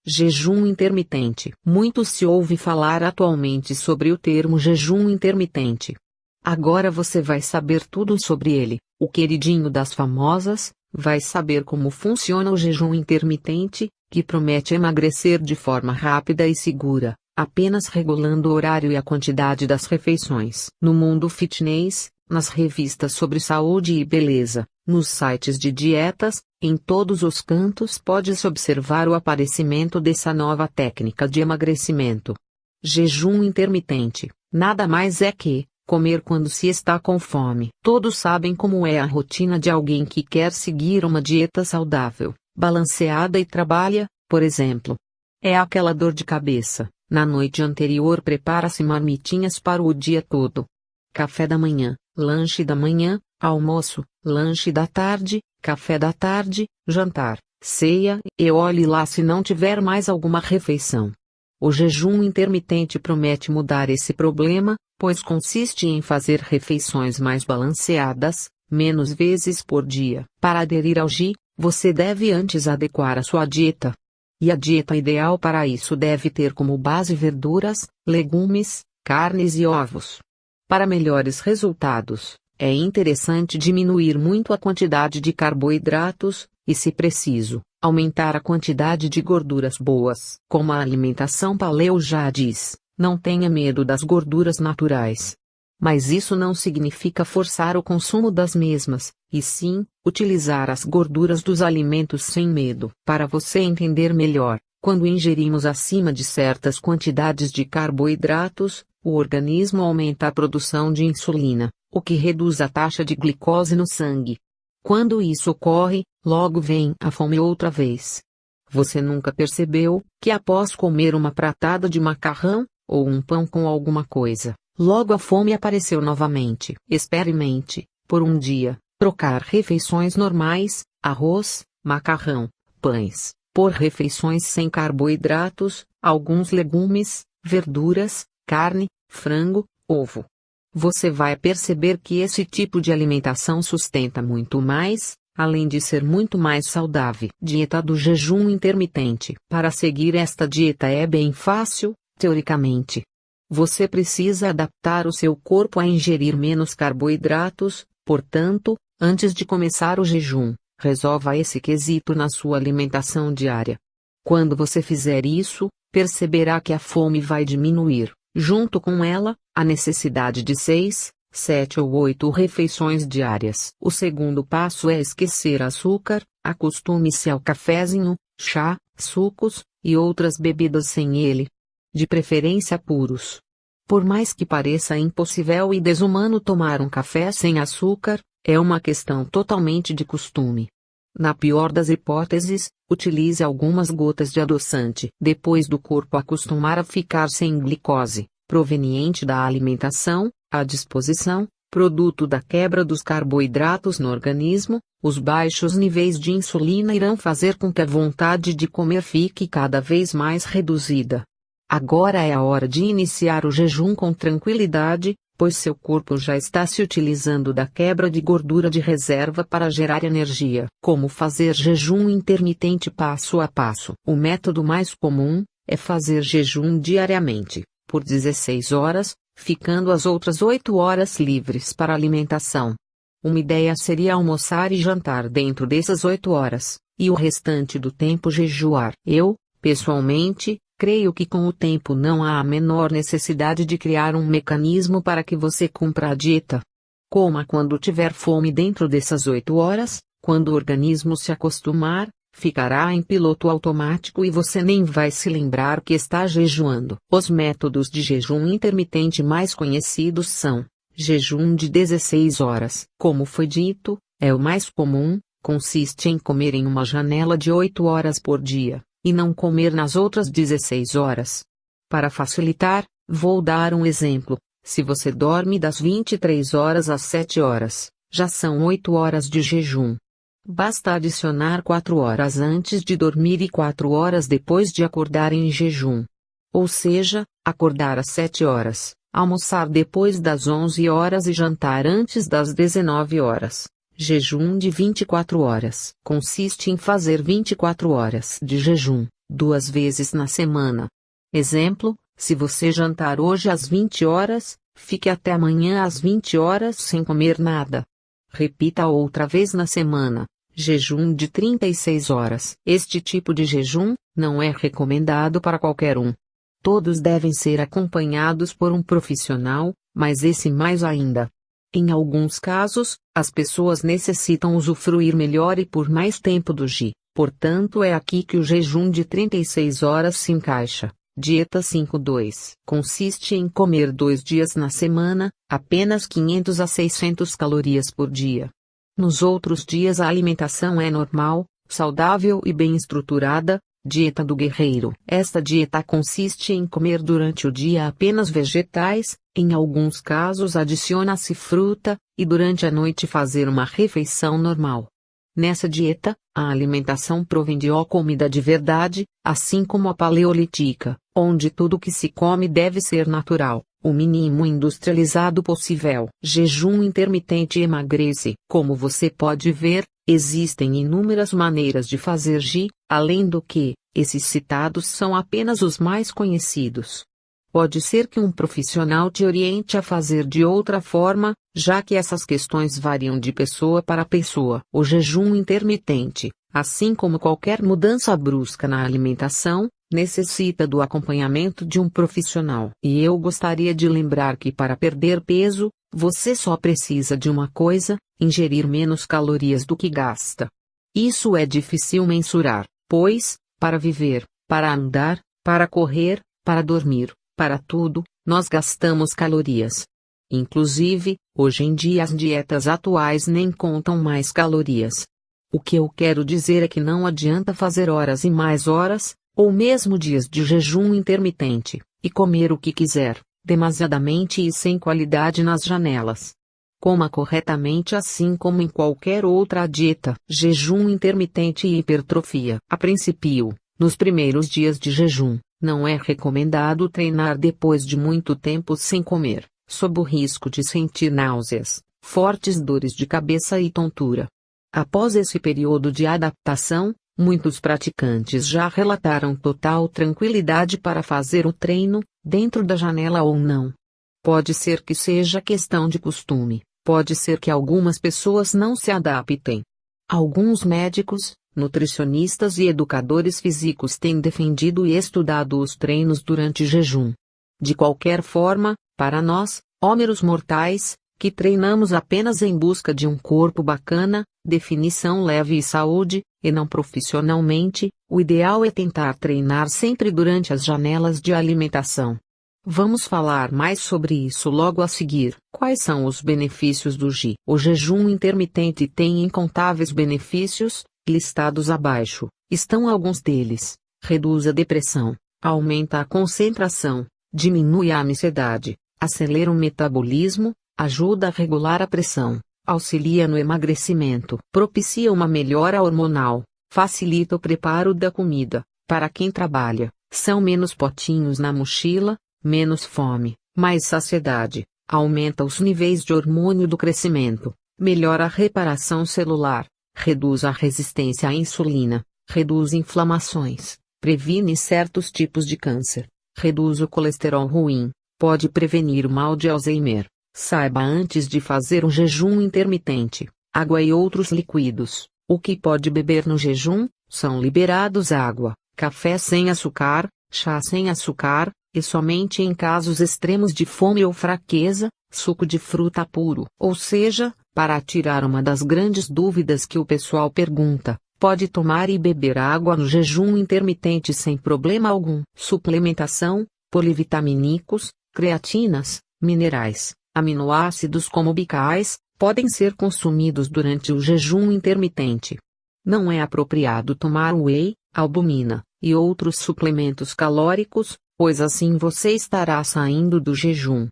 Jejum intermitente. Muito se ouve falar atualmente sobre o termo jejum intermitente. Agora você vai saber tudo sobre ele, o queridinho das famosas, vai saber como funciona o jejum intermitente, que promete emagrecer de forma rápida e segura, apenas regulando o horário e a quantidade das refeições. No mundo fitness, nas revistas sobre saúde e beleza, nos sites de dietas, em todos os cantos pode-se observar o aparecimento dessa nova técnica de emagrecimento. Jejum intermitente, nada mais é que comer quando se está com fome. Todos sabem como é a rotina de alguém que quer seguir uma dieta saudável, balanceada e trabalha, por exemplo. É aquela dor de cabeça. Na noite anterior prepara-se marmitinhas para o dia todo. Café da manhã, lanche da manhã, almoço, lanche da tarde, café da tarde, jantar, ceia, e olhe lá se não tiver mais alguma refeição. O jejum intermitente promete mudar esse problema, pois consiste em fazer refeições mais balanceadas, menos vezes por dia. Para aderir ao JI, você deve antes adequar a sua dieta. E a dieta ideal para isso deve ter como base verduras, legumes, carnes e ovos. Para melhores resultados, é interessante diminuir muito a quantidade de carboidratos, e se preciso, aumentar a quantidade de gorduras boas. Como a alimentação paleo já diz, não tenha medo das gorduras naturais. Mas isso não significa forçar o consumo das mesmas, e sim, utilizar as gorduras dos alimentos sem medo. Para você entender melhor, quando ingerimos acima de certas quantidades de carboidratos, o organismo aumenta a produção de insulina, o que reduz a taxa de glicose no sangue. Quando isso ocorre, logo vem a fome outra vez. Você nunca percebeu que após comer uma pratada de macarrão, ou um pão com alguma coisa, logo a fome apareceu novamente? Experimente, por um dia, trocar refeições normais, arroz, macarrão, pães, por refeições sem carboidratos, alguns legumes, verduras, carne, frango, ovo. Você vai perceber que esse tipo de alimentação sustenta muito mais, além de ser muito mais saudável. Dieta do jejum intermitente. Para seguir esta dieta é bem fácil, teoricamente. Você precisa adaptar o seu corpo a ingerir menos carboidratos, portanto, antes de começar o jejum, resolva esse quesito na sua alimentação diária. Quando você fizer isso, perceberá que a fome vai diminuir. Junto com ela, a necessidade de 6, 7 ou 8 refeições diárias. O segundo passo é esquecer açúcar, acostume-se ao cafezinho, chá, sucos, e outras bebidas sem ele. De preferência puros. Por mais que pareça impossível e desumano tomar um café sem açúcar, é uma questão totalmente de costume. Na pior das hipóteses, utilize algumas gotas de adoçante. Depois do corpo acostumar a ficar sem glicose, proveniente da alimentação, à disposição, produto da quebra dos carboidratos no organismo, os baixos níveis de insulina irão fazer com que a vontade de comer fique cada vez mais reduzida. Agora é a hora de iniciar o jejum com tranquilidade, pois seu corpo já está se utilizando da quebra de gordura de reserva para gerar energia. Como fazer jejum intermitente passo a passo? O método mais comum é fazer jejum diariamente, por 16 horas, ficando as outras 8 horas livres para alimentação. Uma ideia seria almoçar e jantar dentro dessas 8 horas, e o restante do tempo jejuar. Eu, pessoalmente, creio que com o tempo não há a menor necessidade de criar um mecanismo para que você cumpra a dieta. Coma quando tiver fome dentro dessas 8 horas, quando o organismo se acostumar, ficará em piloto automático e você nem vai se lembrar que está jejuando. Os métodos de jejum intermitente mais conhecidos são: jejum de 16 horas. Como foi dito, é o mais comum, consiste em comer em uma janela de 8 horas por dia, e não comer nas outras 16 horas. Para facilitar, vou dar um exemplo: se você dorme das 23 horas às 7 horas, já são 8 horas de jejum. Basta adicionar 4 horas antes de dormir e 4 horas depois de acordar em jejum. Ou seja, acordar às 7 horas, almoçar depois das 11 horas e jantar antes das 19 horas. Jejum de 24 horas. Consiste em fazer 24 horas de jejum, 2 vezes na semana. Exemplo, se você jantar hoje às 20 horas, fique até amanhã às 20 horas sem comer nada. Repita outra vez na semana. Jejum de 36 horas. Este tipo de jejum não é recomendado para qualquer um. Todos devem ser acompanhados por um profissional, mas esse mais ainda. Em alguns casos, as pessoas necessitam usufruir melhor e por mais tempo do Ji, portanto é aqui que o jejum de 36 horas se encaixa. Dieta 5-2 consiste em comer 2 dias na semana, apenas 500 a 600 calorias por dia. Nos outros dias a alimentação é normal, saudável e bem estruturada. Dieta do guerreiro. Esta dieta consiste em comer durante o dia apenas vegetais, em alguns casos adiciona-se fruta, e durante a noite fazer uma refeição normal. Nessa dieta, a alimentação provém de comida de verdade, assim como a paleolítica, onde tudo que se come deve ser natural, o mínimo industrializado possível. Jejum intermitente emagrece. Como você pode ver, existem inúmeras maneiras de fazer Ji, além do que, esses citados são apenas os mais conhecidos. Pode ser que um profissional te oriente a fazer de outra forma, já que essas questões variam de pessoa para pessoa. O jejum intermitente, assim como qualquer mudança brusca na alimentação, necessita do acompanhamento de um profissional. E eu gostaria de lembrar que para perder peso, você só precisa de uma coisa: ingerir menos calorias do que gasta. Isso é difícil mensurar, pois, para viver, para andar, para correr, para dormir, para tudo, nós gastamos calorias. Inclusive, hoje em dia as dietas atuais nem contam mais calorias. O que eu quero dizer é que não adianta fazer horas e mais horas, ou mesmo dias de jejum intermitente, e comer o que quiser, demasiadamente e sem qualidade nas janelas. Coma corretamente assim como em qualquer outra dieta. Jejum intermitente e hipertrofia. A princípio, nos primeiros dias de jejum, não é recomendado treinar depois de muito tempo sem comer, sob o risco de sentir náuseas, fortes dores de cabeça e tontura. Após esse período de adaptação, muitos praticantes já relataram total tranquilidade para fazer o treino, dentro da janela ou não. Pode ser que seja questão de costume, pode ser que algumas pessoas não se adaptem. Alguns médicos, nutricionistas e educadores físicos têm defendido e estudado os treinos durante jejum. De qualquer forma, para nós, meros mortais, que treinamos apenas em busca de um corpo bacana, definição leve e saúde, e não profissionalmente, o ideal é tentar treinar sempre durante as janelas de alimentação. Vamos falar mais sobre isso logo a seguir. Quais são os benefícios do Ji? O jejum intermitente tem incontáveis benefícios, listados abaixo, estão alguns deles. Reduz a depressão, aumenta a concentração, diminui a ansiedade, acelera o metabolismo, ajuda a regular a pressão, auxilia no emagrecimento, propicia uma melhora hormonal, facilita o preparo da comida. Para quem trabalha, são menos potinhos na mochila, menos fome, mais saciedade, aumenta os níveis de hormônio do crescimento, melhora a reparação celular, reduz a resistência à insulina, reduz inflamações, previne certos tipos de câncer, reduz o colesterol ruim, pode prevenir o mal de Alzheimer. Saiba antes de fazer um jejum intermitente, água e outros líquidos. O que pode beber no jejum? São liberados água, café sem açúcar, chá sem açúcar, e somente em casos extremos de fome ou fraqueza, suco de fruta puro. Ou seja, para tirar uma das grandes dúvidas que o pessoal pergunta, pode tomar e beber água no jejum intermitente sem problema algum. Suplementação, polivitamínicos, creatinas, minerais, aminoácidos como bicais, podem ser consumidos durante o jejum intermitente. Não é apropriado tomar whey, albumina, e outros suplementos calóricos, pois assim você estará saindo do jejum,